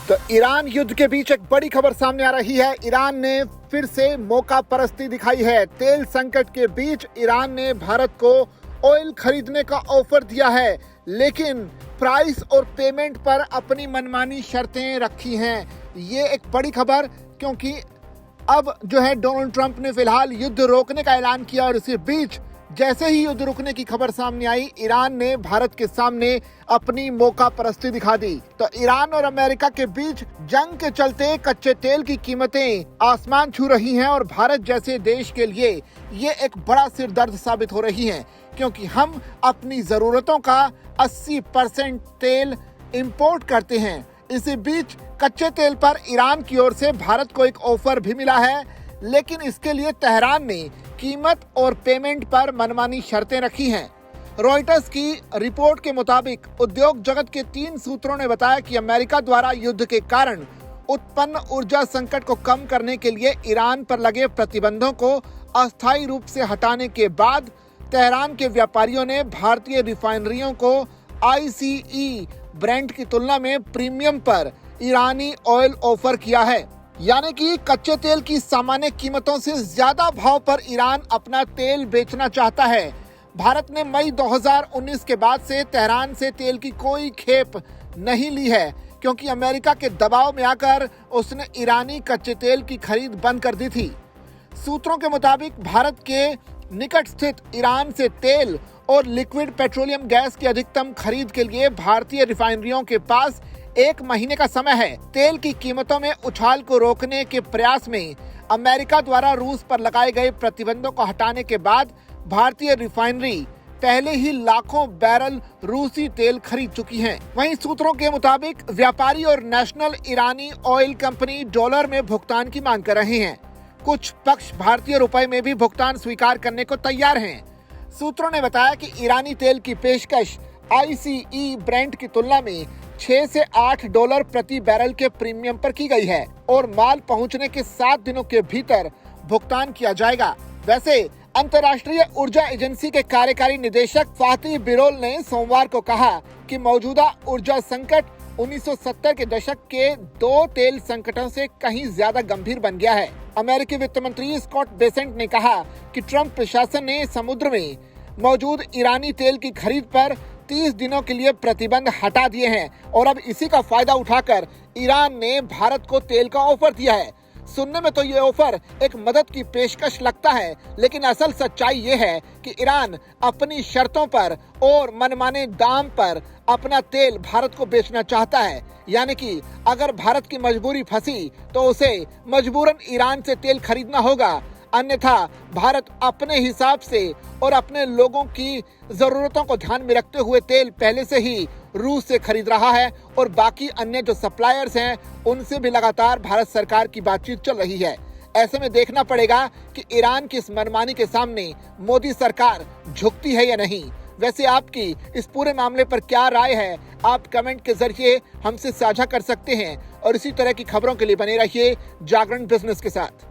तो ईरान युद्ध के बीच एक बड़ी खबर सामने आ रही है। ईरान ने फिर से मौका परस्ती दिखाई है। तेल संकट के बीच ईरान ने भारत को ऑयल खरीदने का ऑफर दिया है, लेकिन प्राइस और पेमेंट पर अपनी मनमानी शर्तें रखी हैं। ये एक बड़ी खबर, क्योंकि अब जो है डोनाल्ड ट्रंप ने फिलहाल युद्ध रोकने का ऐलान किया और इसी बीच जैसे ही युद्ध रुकने की खबर सामने आई, ईरान ने भारत के सामने अपनी मौका परस्ती दिखा दी। तो ईरान और अमेरिका के बीच जंग के चलते कच्चे तेल की कीमतें आसमान छू रही हैं और भारत जैसे देश के लिए ये एक बड़ा सिरदर्द साबित हो रही है, क्योंकि हम अपनी जरूरतों का 80% तेल इंपोर्ट करते हैं। इसी बीच कच्चे तेल पर ईरान की ओर से भारत को एक ऑफर भी मिला है, लेकिन इसके लिए तेहरान ने कीमत और पेमेंट पर मनमानी शर्तें रखी हैं। रॉयटर्स की रिपोर्ट के मुताबिक उद्योग जगत के 3 सूत्रों ने बताया कि अमेरिका द्वारा युद्ध के कारण उत्पन्न ऊर्जा संकट को कम करने के लिए ईरान पर लगे प्रतिबंधों को अस्थायी रूप से हटाने के बाद तेहरान के व्यापारियों ने भारतीय रिफाइनरियों को ICE ब्रेंट की तुलना में प्रीमियम पर ईरानी ऑयल ऑफर किया है, यानी कि कच्चे तेल की सामान्य कीमतों से ज्यादा भाव पर ईरान अपना तेल बेचना चाहता है। भारत ने मई 2019 के बाद से तेहरान से तेल की कोई खेप नहीं ली है, क्योंकि अमेरिका के दबाव में आकर उसने ईरानी कच्चे तेल की खरीद बंद कर दी थी। सूत्रों के मुताबिक भारत के निकट स्थित ईरान से तेल और लिक्विड पेट्रोलियम गैस की अधिकतम खरीद के लिए भारतीय रिफाइनरियों के पास 1 महीने का समय है। तेल की कीमतों में उछाल को रोकने के प्रयास में अमेरिका द्वारा रूस पर लगाए गए प्रतिबंधों को हटाने के बाद भारतीय रिफाइनरी पहले ही लाखों बैरल रूसी तेल खरीद चुकी हैं। वहीं सूत्रों के मुताबिक व्यापारी और नेशनल ईरानी ऑयल कंपनी डॉलर में भुगतान की मांग कर रहे हैं। कुछ पक्ष भारतीय रुपए में भी भुगतान स्वीकार करने को तैयार हैं। सूत्रों ने बताया कि ईरानी तेल की पेशकश ICE ब्रेंट की तुलना में 6 से 8 डॉलर प्रति बैरल के प्रीमियम पर की गई है और माल पहुंचने के 7 दिनों के भीतर भुगतान किया जाएगा। वैसे अंतर्राष्ट्रीय ऊर्जा एजेंसी के कार्यकारी निदेशक फातिह बिरोल ने सोमवार को कहा कि मौजूदा ऊर्जा संकट 1970 के दशक के 2 तेल संकटों से कहीं ज्यादा गंभीर बन गया है। अमेरिकी वित्त मंत्री स्कॉट बेसेंट ने कहा कि ट्रंप प्रशासन ने समुद्र में मौजूद ईरानी तेल की खरीद पर 30 दिनों के लिए प्रतिबंध हटा दिए हैं और अब इसी का फायदा उठाकर ईरान ने भारत को तेल का ऑफर दिया है। सुनने में तो ये ऑफर एक मदद की पेशकश लगता है, लेकिन असल सच्चाई ये है कि ईरान अपनी शर्तों पर और मनमाने दाम पर अपना तेल भारत को बेचना चाहता है। यानी कि अगर भारत की मजबूरी फंसी तो उसे मजबूरन ईरान से तेल खरीदना होगा, अन्यथा भारत अपने हिसाब से और अपने लोगों की जरूरतों को ध्यान में रखते हुए तेल पहले से ही रूस से खरीद रहा है और बाकी अन्य जो सप्लायर्स हैं उनसे भी लगातार भारत सरकार की बातचीत चल रही है। ऐसे में देखना पड़ेगा कि ईरान की इस मनमानी के सामने मोदी सरकार झुकती है या नहीं। वैसे आपकी इस पूरे मामले पर क्या राय है, आप कमेंट के जरिए हमसे साझा कर सकते हैं और इसी तरह की खबरों के लिए बने रहिए जागरण बिजनेस के साथ।